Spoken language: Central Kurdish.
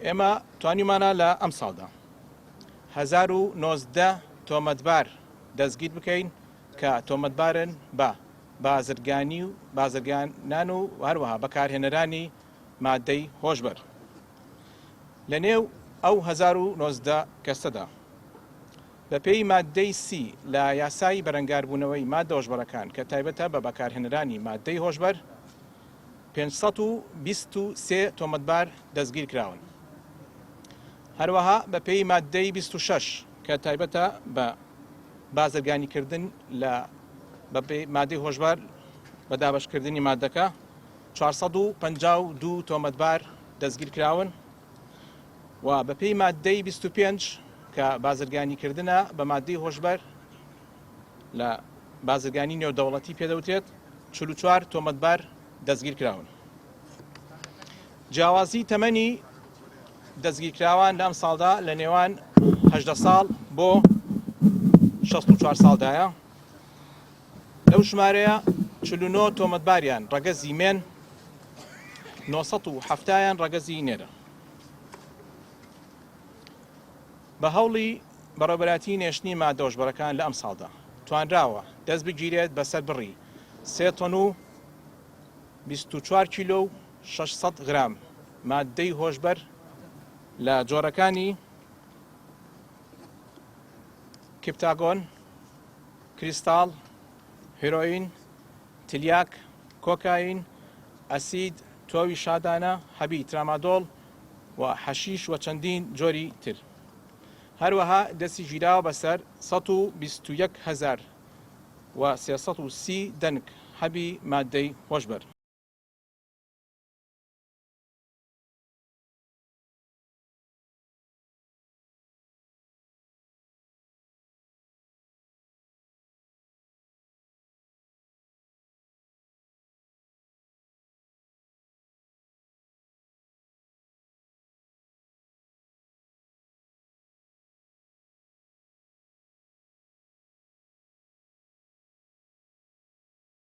ئێمە توانیمانە لە ئەم ساڵدا 1990 تۆمەتبار دەستگیر بکەین کە تۆمەتبارن بە بازرگانی و بازرگانان و هەروەها بەکارهێنەرانی مادەی هۆشبەر. لە نێو ئەو 1990 کەسەدا بە پێی مادەی سی لە یاسای بەرەنگاربوونەوەی مادە هۆشبەرەکان کە تایبەتە بە بەکارهێنەرانی مادەی هۆشبەر 523 تۆمەتبار دەستگیر کراون. هەروەها بە پێی مادەی 26 کە تایبەتە بە بازرگانیکردن لە مادەی هۆشبەر بە دابەشکردنی مادەکە 452 تۆمەتبار دەستگیر کراون و بە پێی مادەی 25 کە بازرگانیکردنە بە مادەی هۆشبەر لە بازرگانی نێودەوڵەتی پێدەوتێت 44 تۆمەتبار دەستگیر کراون. جیاوازی تەمەنی دەستگیرکراوان لەم ساڵدا لە نێوان 18 ساڵ بۆ 64 ساڵدایە. لەو ژمارەیە 49 تۆمەتباریان ڕەگەزی مێن، 970یان ڕەگەزی نێرە. بە هەوڵی بەڕێوەبەراتی نێشتنی مادە هۆشبەرەکان لە ئەم ساڵدا توانراوە دەست بگیرێت بەسەر بڕی 3 تۆن و 24 کیلۆ و 600 غرام مادەی هۆشبەر لە جۆرەکانی کپتاگۆن، کریستاڵ، هێرۆین، تلیاک، کۆکاین، ئەسید، تۆوی شادانە، هەبی ترامادۆڵ و حەشیش و چەندین جۆری تر. هەروەها دەستی گیراوە بەسەر 121,330 دەنگ هەبی مادەی هۆشبەر.